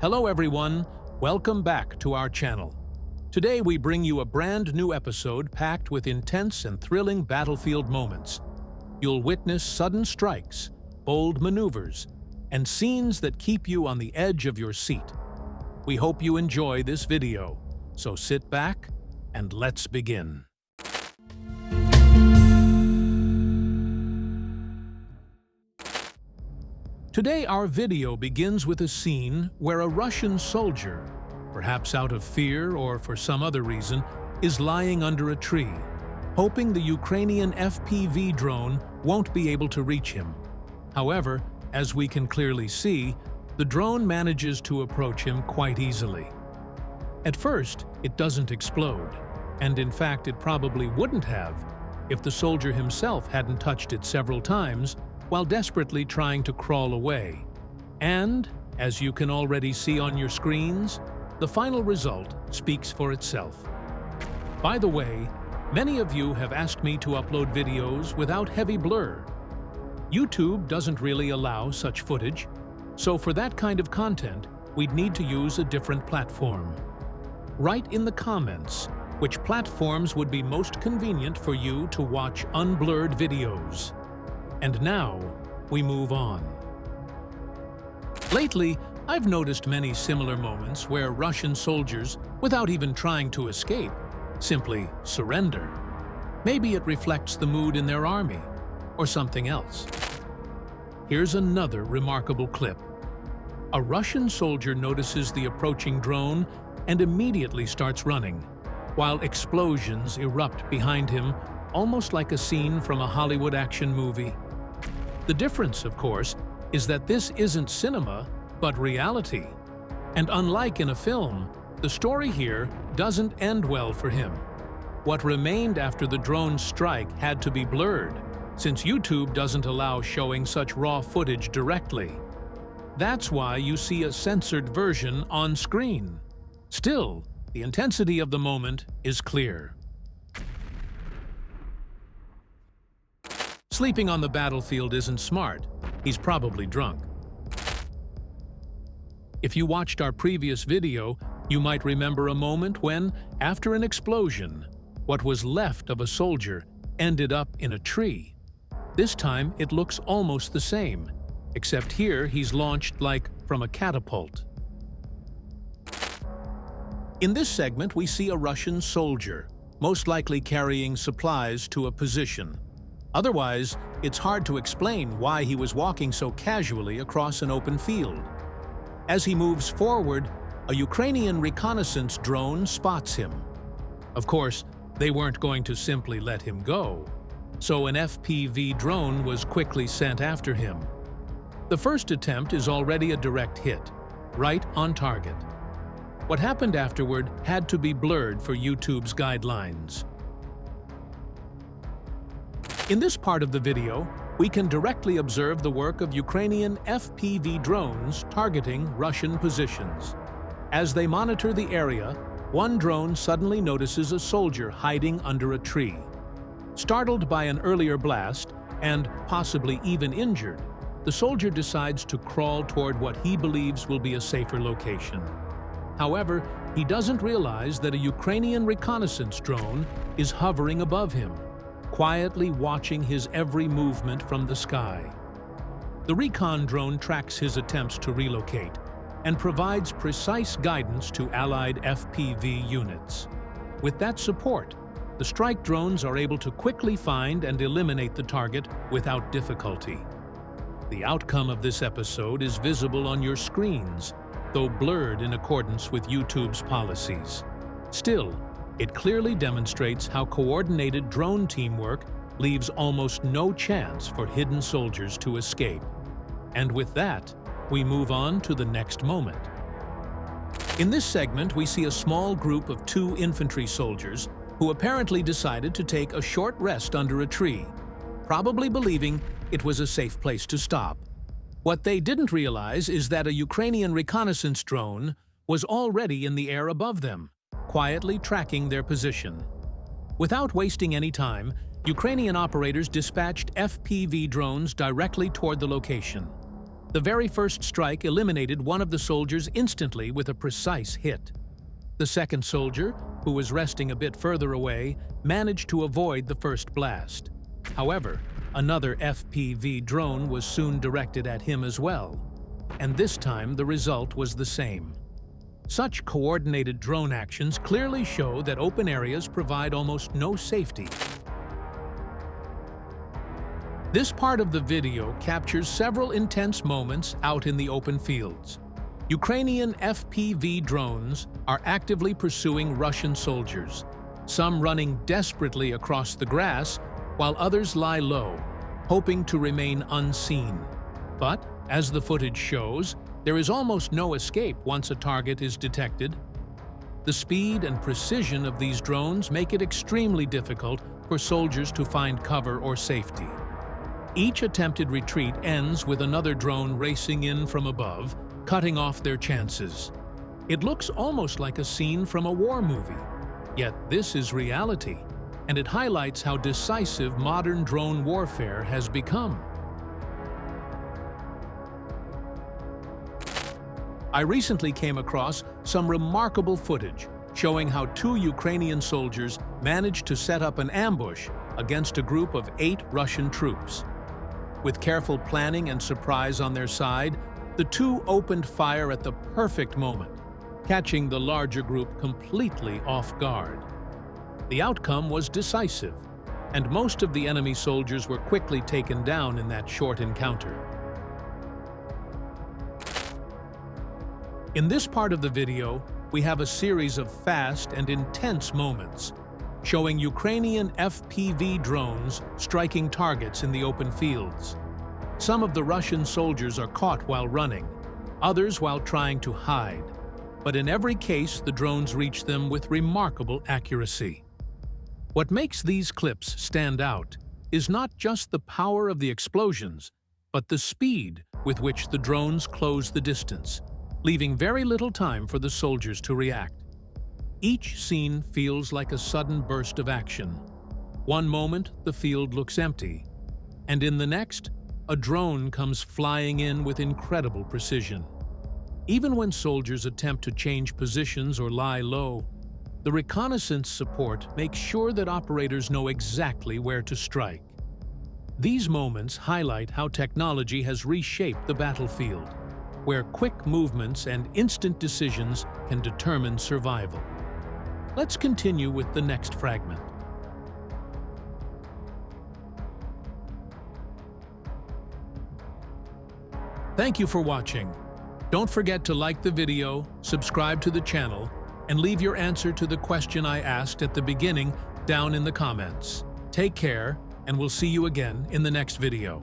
Hello everyone, welcome back to our channel. Today we bring you a brand new episode packed with intense and thrilling battlefield moments. You'll witness sudden strikes, bold maneuvers, and scenes that keep you on the edge of your seat. We hope you enjoy this video, so sit back and let's begin. Today our video begins with a scene where a Russian soldier, perhaps out of fear or for some other reason, is lying under a tree, hoping the Ukrainian FPV drone won't be able to reach him. However, as we can clearly see, the drone manages to approach him quite easily. At first, it doesn't explode, and in fact it probably wouldn't have if the soldier himself hadn't touched it several times while desperately trying to crawl away. And, as you can already see on your screens, the final result speaks for itself. By the way, many of you have asked me to upload videos without heavy blur. YouTube doesn't really allow such footage, so for that kind of content, we'd need to use a different platform. Write in the comments which platforms would be most convenient for you to watch unblurred videos. And now, we move on. Lately, I've noticed many similar moments where Russian soldiers, without even trying to escape, simply surrender. Maybe it reflects the mood in their army, or something else. Here's another remarkable clip. A Russian soldier notices the approaching drone and immediately starts running, while explosions erupt behind him, almost like a scene from a Hollywood action movie. The difference, of course, is that this isn't cinema, but reality. And unlike in a film, the story here doesn't end well for him. What remained after the drone's strike had to be blurred, since YouTube doesn't allow showing such raw footage directly. That's why you see a censored version on screen. Still, the intensity of the moment is clear. Sleeping on the battlefield isn't smart. He's probably drunk. If you watched our previous video, you might remember a moment when, after an explosion, what was left of a soldier ended up in a tree. This time, it looks almost the same, except here he's launched like from a catapult. In this segment, we see a Russian soldier, most likely carrying supplies to a position. Otherwise, it's hard to explain why he was walking so casually across an open field. As he moves forward, a Ukrainian reconnaissance drone spots him. Of course, they weren't going to simply let him go, so an FPV drone was quickly sent after him. The first attempt is already a direct hit, right on target. What happened afterward had to be blurred for YouTube's guidelines. In this part of the video, we can directly observe the work of Ukrainian FPV drones targeting Russian positions. As they monitor the area, one drone suddenly notices a soldier hiding under a tree. Startled by an earlier blast, and possibly even injured, the soldier decides to crawl toward what he believes will be a safer location. However, he doesn't realize that a Ukrainian reconnaissance drone is hovering above him, quietly watching his every movement from the sky. The recon drone tracks his attempts to relocate and provides precise guidance to allied FPV units. With that support, the strike drones are able to quickly find and eliminate the target without difficulty. The outcome of this episode is visible on your screens, though blurred in accordance with YouTube's policies. Still, it clearly demonstrates how coordinated drone teamwork leaves almost no chance for hidden soldiers to escape. And with that, we move on to the next moment. In this segment, we see a small group of 2 infantry soldiers who apparently decided to take a short rest under a tree, probably believing it was a safe place to stop. What they didn't realize is that a Ukrainian reconnaissance drone was already in the air above them, quietly tracking their position. Without wasting any time, Ukrainian operators dispatched FPV drones directly toward the location. The very first strike eliminated one of the soldiers instantly with a precise hit. The second soldier, who was resting a bit further away, managed to avoid the first blast. However, another FPV drone was soon directed at him as well, and this time the result was the same. Such coordinated drone actions clearly show that open areas provide almost no safety. This part of the video captures several intense moments out in the open fields. Ukrainian FPV drones are actively pursuing Russian soldiers, some running desperately across the grass, while others lie low, hoping to remain unseen. But, as the footage shows, there is almost no escape once a target is detected. The speed and precision of these drones make it extremely difficult for soldiers to find cover or safety. Each attempted retreat ends with another drone racing in from above, cutting off their chances. It looks almost like a scene from a war movie. Yet this is reality, and it highlights how decisive modern drone warfare has become. I recently came across some remarkable footage showing how two Ukrainian soldiers managed to set up an ambush against a group of 8 Russian troops. With careful planning and surprise on their side, the two opened fire at the perfect moment, catching the larger group completely off guard. The outcome was decisive, and most of the enemy soldiers were quickly taken down in that short encounter. In this part of the video, we have a series of fast and intense moments, showing Ukrainian FPV drones striking targets in the open fields. Some of the Russian soldiers are caught while running, others while trying to hide. But in every case, the drones reach them with remarkable accuracy. What makes these clips stand out is not just the power of the explosions, but the speed with which the drones close the distance, leaving very little time for the soldiers to react. Each scene feels like a sudden burst of action. One moment, the field looks empty, and in the next, a drone comes flying in with incredible precision. Even when soldiers attempt to change positions or lie low, the reconnaissance support makes sure that operators know exactly where to strike. These moments highlight how technology has reshaped the battlefield, where quick movements and instant decisions can determine survival. Let's continue with the next fragment. Thank you for watching. Don't forget to like the video, subscribe to the channel, and leave your answer to the question I asked at the beginning down in the comments. Take care, and we'll see you again in the next video.